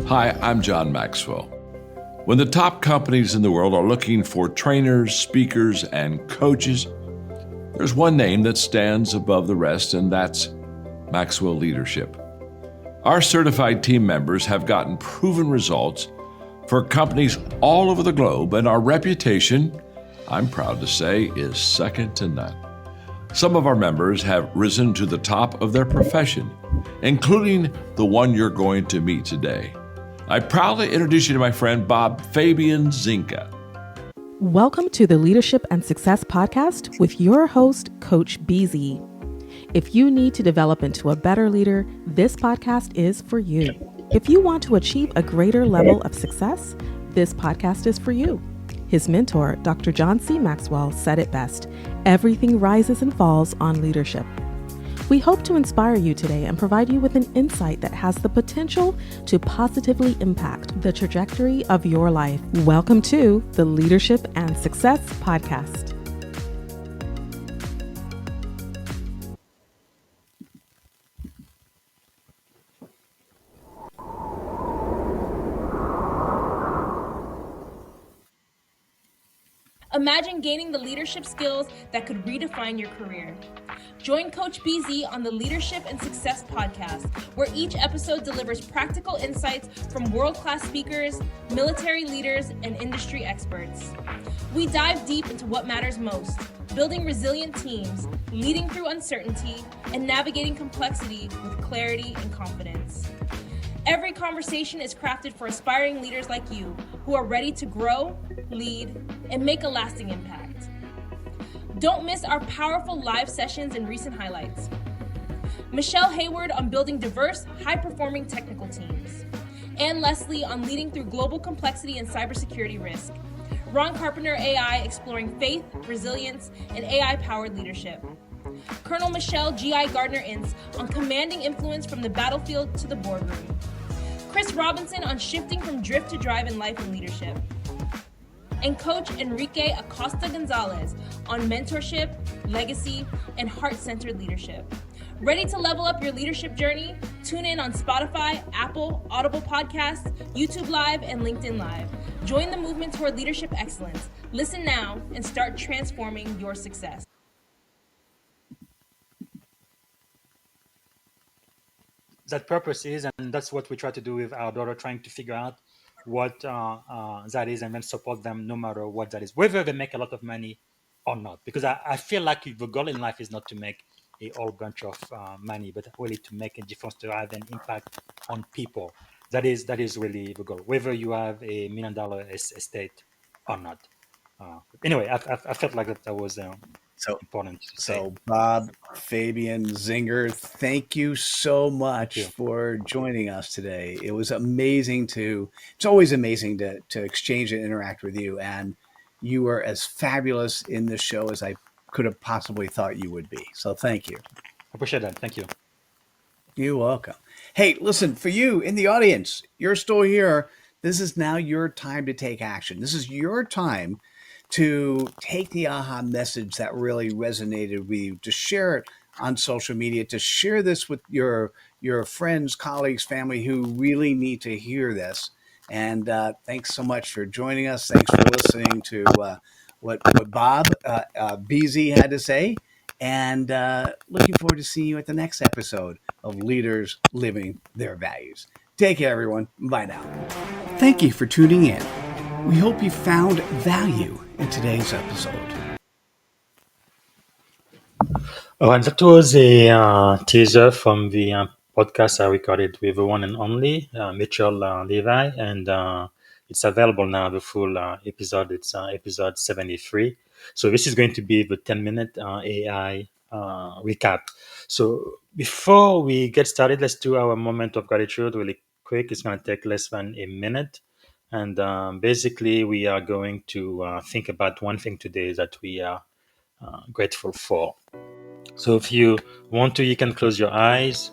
Hi, I'm John Maxwell. When the top companies in the world are looking for trainers, speakers, and coaches, there's one name that stands above the rest, and that's Maxwell Leadership. Our certified team members have gotten proven results for companies all over the globe, and our reputation, I'm proud to say, is second to none. Some of our members have risen to the top of their profession, including the one you're going to meet today. I proudly introduce you to my friend Bob Fabian Zinka. Welcome to the Leadership and Success Podcast with your host, Coach BZ. If you need to develop into a better leader, this podcast is for you. If you want to achieve a greater level of success, this podcast is for you. His mentor, Dr. John C. Maxwell, said it best: everything rises and falls on leadership. We hope to inspire you today and provide you with an insight that has the potential to positively impact the trajectory of your life. Welcome to the Leadership and Success Podcast. Imagine gaining the leadership skills that could redefine your career. Join Coach BZ on the Leadership and Success Podcast, where each episode delivers practical insights from world-class speakers, military leaders, and industry experts. We dive deep into what matters most: building resilient teams, leading through uncertainty, and navigating complexity with clarity and confidence. Every conversation is crafted for aspiring leaders like you who are ready to grow, lead, and make a lasting impact. Don't miss our powerful live sessions and recent highlights. Michelle Hayward on building diverse, high-performing technical teams. Ann Leslie on leading through global complexity and cybersecurity risk. Ron Carpenter AI exploring faith, resilience, and AI-powered leadership. Colonel Michelle G.I. Gardner-Ince on commanding influence from the battlefield to the boardroom. Chris Robinson on shifting from drift to drive in life and leadership. And Coach Enrique Acosta Gonzalez on mentorship, legacy, and heart-centered leadership. Ready to level up your leadership journey? Tune in on Spotify, Apple, Audible Podcasts, YouTube Live, and LinkedIn Live. Join the movement toward leadership excellence. Listen now and start transforming your success. That purpose is, and that's what we try to do with our daughter, trying to figure out what that is and then support them no matter what that is, whether they make a lot of money or not. Because I feel like the goal in life is not to make a whole bunch of money, but really to make a difference, to have an impact on people. That is really the goal, whether you have $1 million estate or not. Anyway, I felt like that was important to say. So Bob Fabian Zinger, thank you so much for joining us today. It was amazing it's always amazing to exchange and interact with you. And you were as fabulous in this show as I could have possibly thought you would be. So thank you. I appreciate that. Thank you. You're welcome. Hey, listen, for you in the audience, you're still here. This is now your time to take action. This is your time to take the aha message that really resonated with you, to share it on social media, to share this with your friends, colleagues, family who really need to hear this. And thanks so much for joining us. Thanks for listening to what Bob BZ had to say. And looking forward to seeing you at the next episode of Leaders Living Their Values. Take care, everyone. Bye now. Thank you for tuning in. We hope you found value in today's episode. Oh, and that was a teaser from the podcast I recorded with the one and only Mitchell Levy, and it's available now, the full episode. It's episode 73. So this is going to be the 10-minute AI recap. So before we get started, let's do our moment of gratitude really quick. It's going to take less than a minute. And basically, we are going to think about one thing today that we are grateful for. So if you want to, you can close your eyes,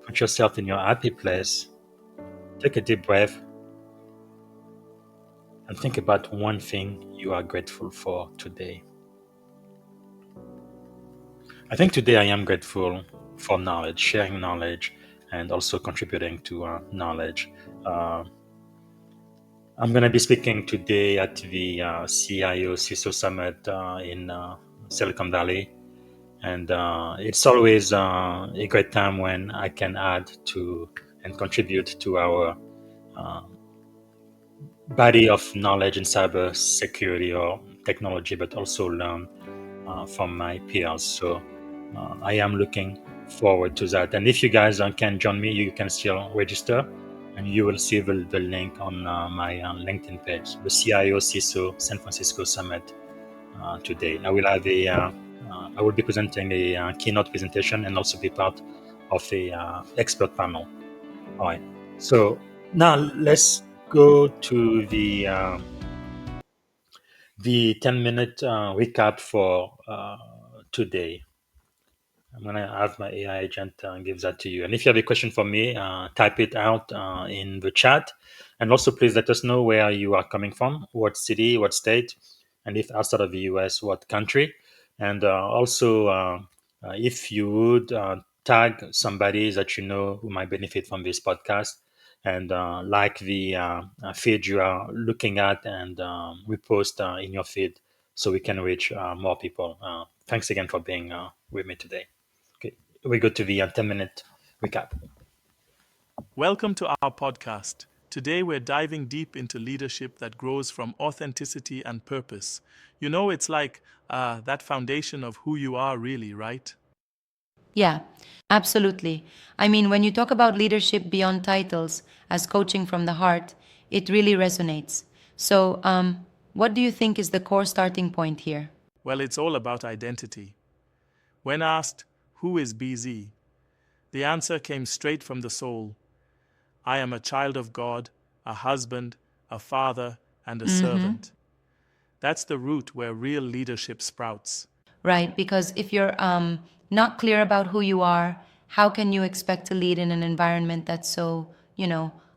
put yourself in your happy place, take a deep breath, and think about one thing you are grateful for today. I think today I am grateful for knowledge, sharing knowledge, and also contributing to knowledge. I'm going to be speaking today at the CIO CISO Summit in Silicon Valley. And it's always a great time when I can add to and contribute to our body of knowledge in cyber security or technology, but also learn from my peers. So I am looking forward to that. And if you guys can join me, you can still register, and you will see the link on my LinkedIn page, the CIO CISO San Francisco Summit today. I will be presenting a keynote presentation and also be part of a expert panel. All right. So now let's go to the 10-minute recap for today. I'm going to have my AI agent give that to you. And if you have a question for me, type it out in the chat. And also, please let us know where you are coming from, what city, what state, and if outside of the US, what country. And if you would tag somebody that you know who might benefit from this podcast, and like the feed you are looking at, and repost in your feed so we can reach more people. Thanks again for being with me today. Okay, we go to the 10-minute recap. Welcome to our podcast. Today we're diving deep into leadership that grows from authenticity and purpose. You know, it's like that foundation of who you are really, right? Yeah, absolutely. I mean, when you talk about leadership beyond titles as coaching from the heart, it really resonates. So, what do you think is the core starting point here? Well, it's all about identity. When asked, who is BZ? The answer came straight from the soul. I am a child of God, a husband, a father, and a servant. That's the root where real leadership sprouts. Right? Because if you're not clear about who you are, how can you expect to lead in an environment that's so,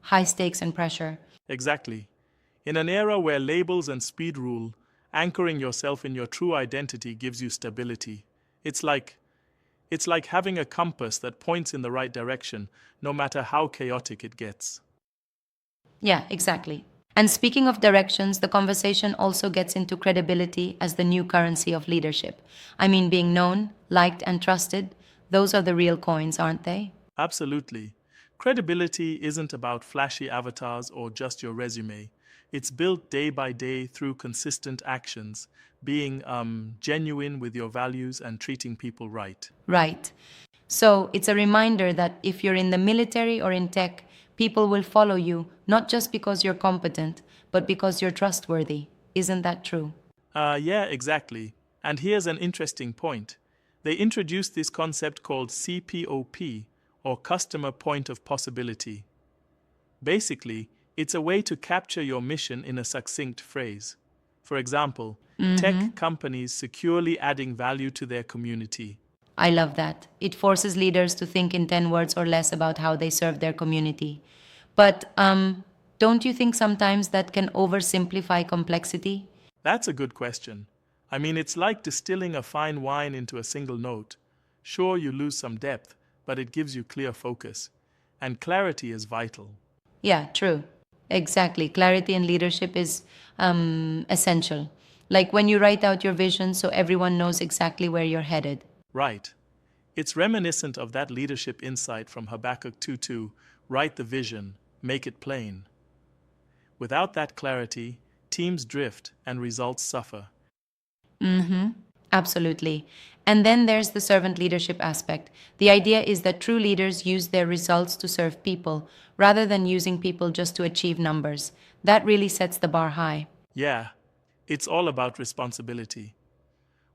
high stakes and pressure? Exactly. In an era where labels and speed rule, anchoring yourself in your true identity gives you stability. It's like having a compass that points in the right direction, no matter how chaotic it gets. Yeah, exactly. And speaking of directions, the conversation also gets into credibility as the new currency of leadership. I mean, being known, liked, and trusted, those are the real coins, aren't they? Absolutely. Credibility isn't about flashy avatars or just your resume. It's built day by day through consistent actions, being genuine with your values and treating people right. Right. So it's a reminder that if you're in the military or in tech, people will follow you, not just because you're competent, but because you're trustworthy. Isn't that true? Yeah, exactly. And here's an interesting point. They introduced this concept called CPOP, or Customer Point of Possibility. Basically, it's a way to capture your mission in a succinct phrase. For example, tech companies securely adding value to their community. I love that. It forces leaders to think in 10 words or less about how they serve their community. But don't you think sometimes that can oversimplify complexity? That's a good question. I mean, it's like distilling a fine wine into a single note. Sure, you lose some depth, but it gives you clear focus. And clarity is vital. Yeah, true. Exactly. Clarity in leadership is essential. Like when you write out your vision so everyone knows exactly where you're headed. Right. It's reminiscent of that leadership insight from Habakkuk 2:2, write the vision, make it plain. Without that clarity, teams drift and results suffer. Absolutely. And then there's the servant leadership aspect. The idea is that true leaders use their results to serve people, rather than using people just to achieve numbers. That really sets the bar high. Yeah, it's all about responsibility.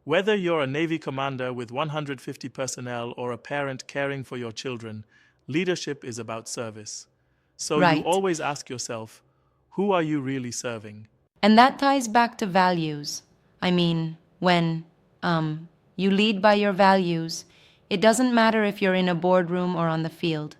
Whether you're a Navy commander with 150 personnel or a parent caring for your children, leadership is about service. So you Right. always ask yourself, who are you really serving? And that ties back to values. I mean, when you lead by your values, it doesn't matter if you're in a boardroom or on the field.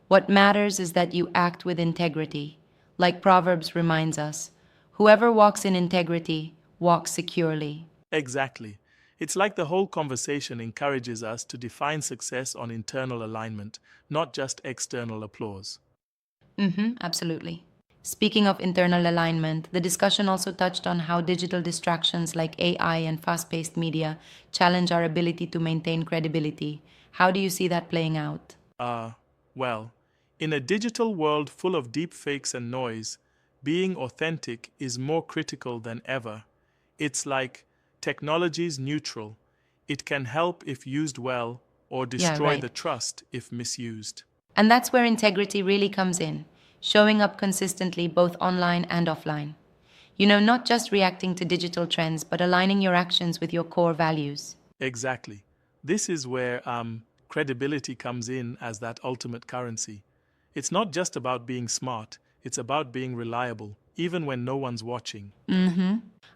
What matters is that you act with integrity. Like Proverbs reminds us, whoever walks in integrity walks securely. Exactly. It's like the whole conversation encourages us to define success on internal alignment, not just external applause. Absolutely. Speaking of internal alignment, the discussion also touched on how digital distractions like AI and fast paced media challenge our ability to maintain credibility. How do you see that playing out? Well, in a digital world full of deepfakes and noise, being authentic is more critical than ever. It's like technology's neutral. It can help if used well or Yeah, destroy right. the trust if misused. And that's where integrity really comes in, showing up consistently both online and offline. Not just reacting to digital trends, but aligning your actions with your core values. Exactly. This is where credibility comes in as that ultimate currency. It's not just about being smart, it's about being reliable, even when no one's watching.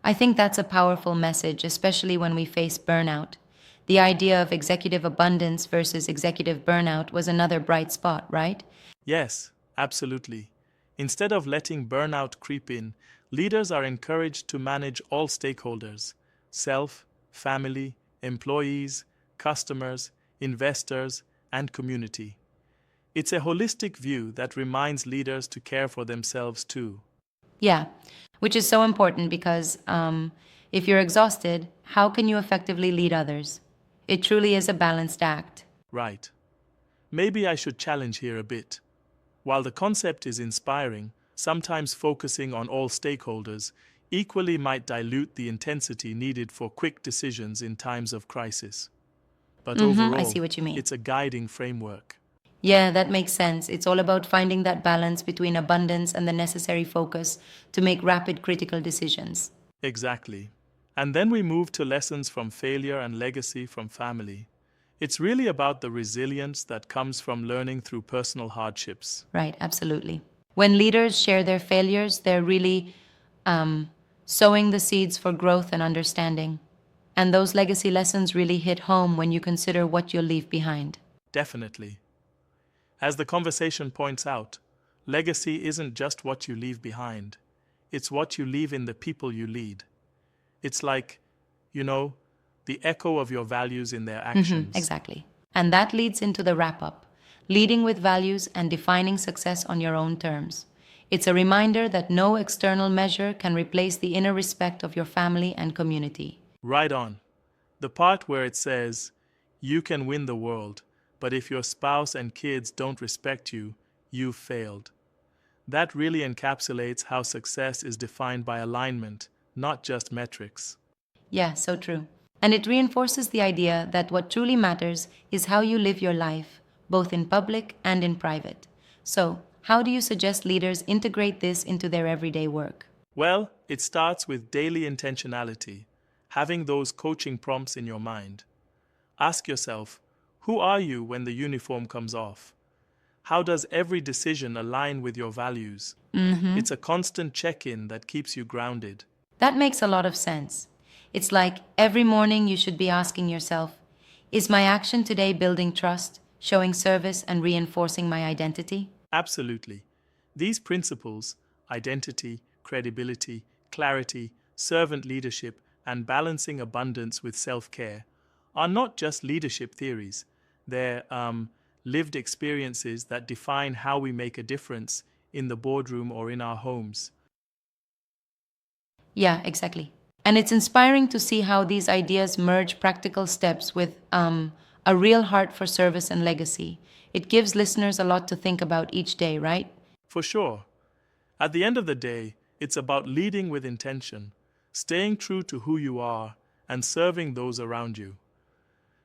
I think that's a powerful message, especially when we face burnout. The idea of executive abundance versus executive burnout was another bright spot, right? Yes, absolutely. Instead of letting burnout creep in, leaders are encouraged to manage all stakeholders: self, family, employees, customers, investors, and community. It's a holistic view that reminds leaders to care for themselves too. Yeah, which is so important because if you're exhausted, how can you effectively lead others? It truly is a balanced act. Right. Maybe I should challenge here a bit. While the concept is inspiring, sometimes focusing on all stakeholders equally might dilute the intensity needed for quick decisions in times of crisis. But I overall, see what you mean. it's a guiding framework. Yeah, that makes sense. It's all about finding that balance between abundance and the necessary focus to make rapid critical decisions. Exactly. And then we move to lessons from failure and legacy from family. It's really about the resilience that comes from learning through personal hardships. Right, absolutely. When leaders share their failures, they're really sowing the seeds for growth and understanding. And those legacy lessons really hit home when you consider what you'll leave behind. Definitely. As the conversation points out, legacy isn't just what you leave behind, it's what you leave in the people you lead. It's like, you know, the echo of your values in their actions. Exactly. And that leads into the wrap up, leading with values and defining success on your own terms. It's a reminder that no external measure can replace the inner respect of your family and community. Right on. The part where it says, you can win the world, but if your spouse and kids don't respect you, you've failed. That really encapsulates how success is defined by alignment, not just metrics. Yeah, so true. And it reinforces the idea that what truly matters is how you live your life, both in public and in private. So, how do you suggest leaders integrate this into their everyday work? Well, it starts with daily intentionality, having those coaching prompts in your mind. Ask yourself, who are you when the uniform comes off? How does every decision align with your values? It's a constant check-in that keeps you grounded. That makes a lot of sense. It's like every morning you should be asking yourself, is my action today building trust, showing service, and reinforcing my identity? Absolutely. These principles, identity, credibility, clarity, servant leadership, and balancing abundance with self-care, are not just leadership theories. They're lived experiences that define how we make a difference in the boardroom or in our homes. Yeah, exactly. And it's inspiring to see how these ideas merge practical steps with a real heart for service and legacy. It gives listeners a lot to think about each day, right? For sure. At the end of the day, it's about leading with intention, staying true to who you are, and serving those around you.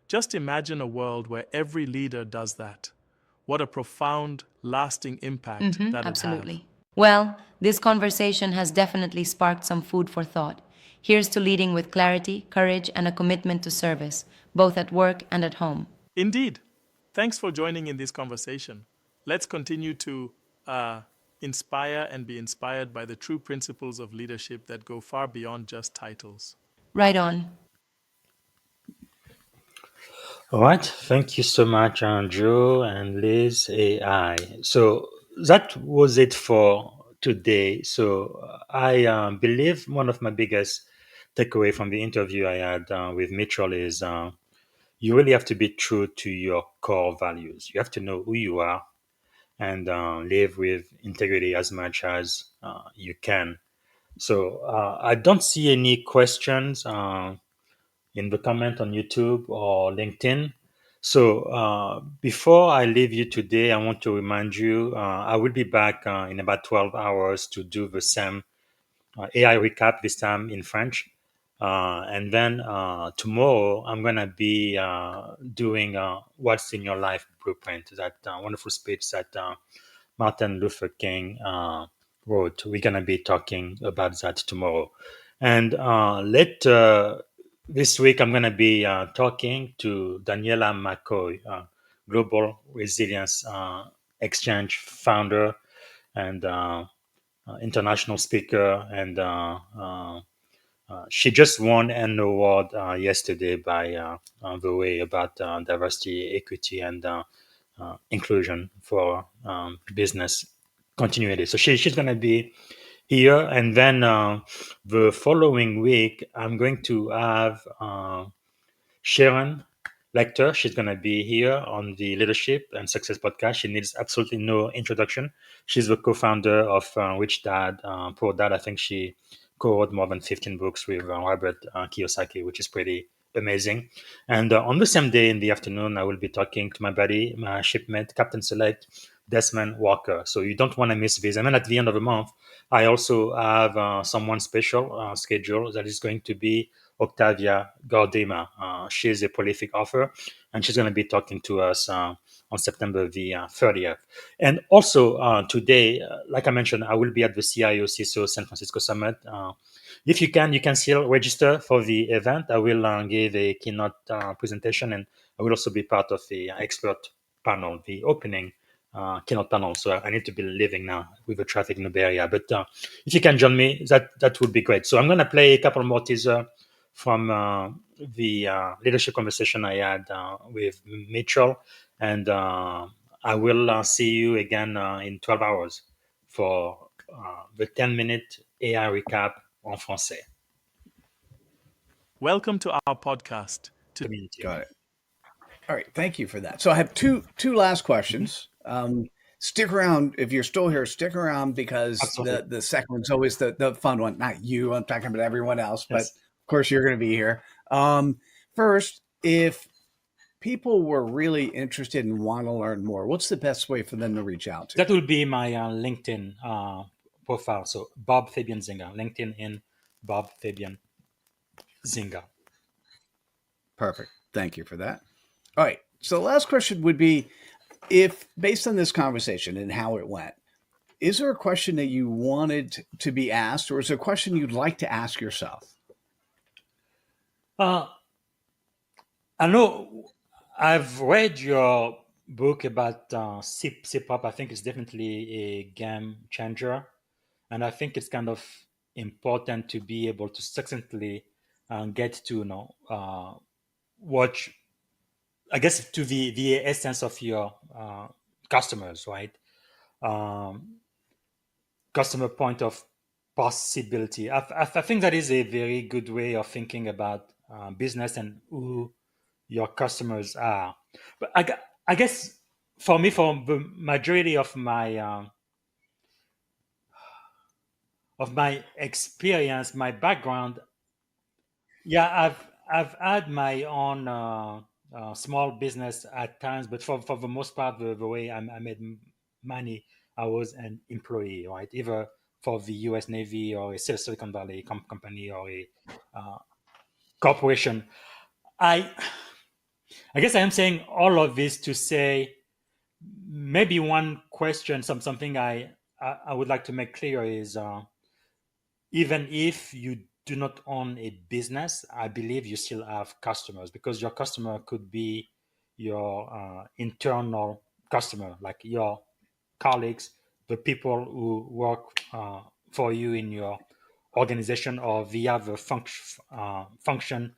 Just imagine a world where every leader does that. What a profound, lasting impact that'd have. Absolutely. Well, this conversation has definitely sparked some food for thought. Here's to leading with clarity, courage, and a commitment to service, both at work and at home. Indeed. Thanks for joining in this conversation. Let's continue to inspire and be inspired by the true principles of leadership that go far beyond just titles. Right on. All right. Thank you so much, Andrew and Liz AI. So that was it for today. So I believe one of my biggest takeaway from the interview I had with Mitchell is you really have to be true to your core values. You have to know who you are and live with integrity as much as you can. So I don't see any questions in the comment on YouTube or LinkedIn. So before I leave you today, I want to remind you I will be back in about 12 hours to do the same AI recap, this time in French. And then tomorrow, I'm going to be doing What's in Your Life Blueprint, that wonderful speech that Martin Luther King wrote. We're going to be talking about that tomorrow. And later this week, I'm going to be talking to Daniela McCoy, Global Resilience Exchange founder and international speaker. And she just won an award yesterday by the way about diversity, equity, and inclusion for business continuity. So she's going to be here. And then the following week, I'm going to have Sharon Lecter. She's going to be here on the Leadership and Success podcast. She needs absolutely no introduction. She's the co-founder of Rich Dad, Poor Dad. I think she co-wrote more than 15 books with Robert Kiyosaki, which is pretty amazing. And on the same day in the afternoon, I will be talking to my buddy, my shipmate, Captain Select, Desmond Walker. So you don't want to miss this. And then at the end of the month, I also have someone special scheduled that is going to be Octavia Gardema. She is a prolific author, and she's going to be talking to us on September the 30th. And also today, like I mentioned, I will be at the CIO CISO San Francisco Summit. If you can still register for the event. I will give a keynote presentation, and I will also be part of the expert panel, the opening keynote panel. So I need to be leaving now with the traffic in the Bay Area. But if you can join me, that would be great. So I'm going to play a couple more teasers from the leadership conversation I had with Mitchell. And I will see you again in 12 hours for the 10-minute AI recap en français. Welcome to our podcast. Community. Got it. All right, thank you for that. So I have two last questions. Stick around if you're still here. Stick around because Absolutely. the second one's always the fun one. Not you. I'm talking about everyone else, but Yes. of course you're going to be here. First, if people were really interested and want to learn more, what's the best way for them to reach out to? That will be my LinkedIn profile. So Bob Fabian Zinga, LinkedIn in Bob Fabian Zinga. Perfect. Thank you for that. All right. So the last question would be, if based on this conversation and how it went, is there a question that you wanted to be asked, or is there a question you'd like to ask yourself? I know I've read your book about CPOP. I think it's definitely a game changer. And I think it's kind of important to be able to succinctly get to, watch, I guess, to the essence of your customers, right? Customer point of possibility. I think that is a very good way of thinking about business and who your customers are. But I guess for me, for the majority of my experience, my background, yeah, I've had my own small business at times, but for the most part, the way I made money, I was an employee, right? Either for the U.S. Navy or a Silicon Valley company or a corporation. I I guess I am saying all of this to say maybe one question, something I would like to make clear is even if you do not own a business, I believe you still have customers, because your customer could be your internal customer, like your colleagues, the people who work for you in your organization or via the function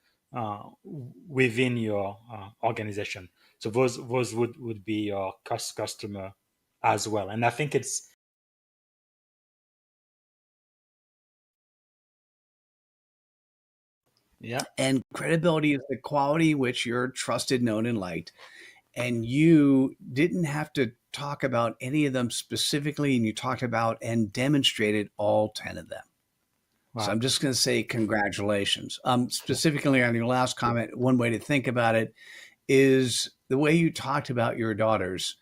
within your organization. So those would be your customer as well. And I think it's Yeah. And credibility is the quality in which you're trusted, known, and liked. And you didn't have to talk about any of them specifically, and you talked about and demonstrated all 10 of them. So Wow. I'm just going to say congratulations. Specifically on your last comment, one way to think about it is the way you talked about your daughters.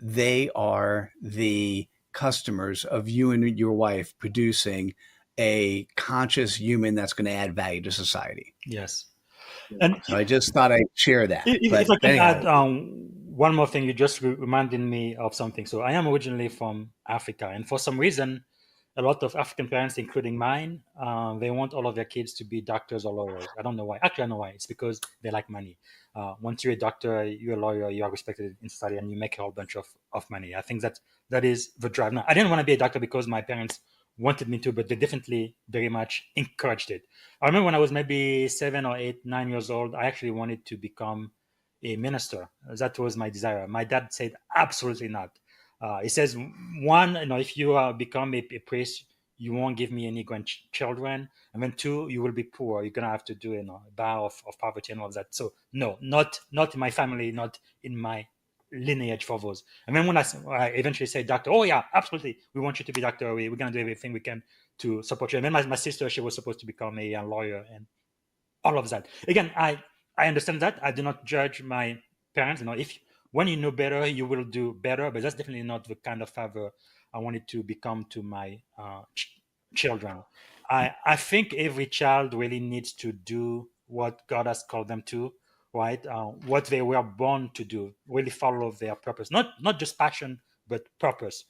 They are the customers of you and your wife producing a conscious human that's going to add value to society. Yes. And So I just thought I'd share that. if But I can anyhow, add one more thing, you just reminded me of something. So I am originally from Africa, and for some reason, a lot of African parents, including mine, they want all of their kids to be doctors or lawyers. I don't know why. Actually, I know why. It's because they like money. Once you're a doctor, you're a lawyer, you are respected in society, and you make a whole bunch of money. I think that is the drive. Now, I didn't want to be a doctor because my parents wanted me to, but they definitely very much encouraged it. I remember when I was maybe 7 or 8, 9 years old, I actually wanted to become a minister. That was my desire. My dad said, absolutely not. He says, one, if you become a priest, you won't give me any grandchildren. And then two, you will be poor. You're going to have to do a vow of poverty and all of that. So no, not in my family, not in my lineage for those. And then when I eventually say doctor, oh yeah, absolutely, we want you to be doctor. We're going to do everything we can to support you. And then my sister, she was supposed to become a lawyer and all of that. Again, I understand that. I do not judge my parents. If when you know better, you will do better. But that's definitely not the kind of father I wanted to become to my children. I think every child really needs to do what God has called them to, right? What they were born to do, really follow their purpose. Not just passion, but purpose.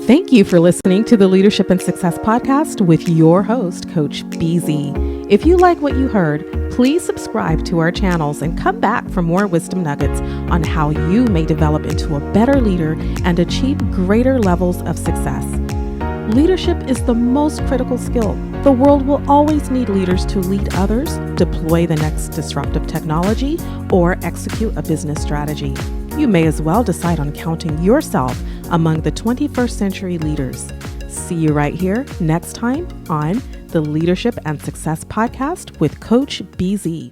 Thank you for listening to the Leadership and Success Podcast with your host, Coach BZ. If you like what you heard, please subscribe to our channels and come back for more wisdom nuggets on how you may develop into a better leader and achieve greater levels of success. Leadership is the most critical skill. The world will always need leaders to lead others, deploy the next disruptive technology, or execute a business strategy. You may as well decide on counting yourself among the 21st century leaders. See you right here next time on the Leadership and Success Podcast with Coach BZ.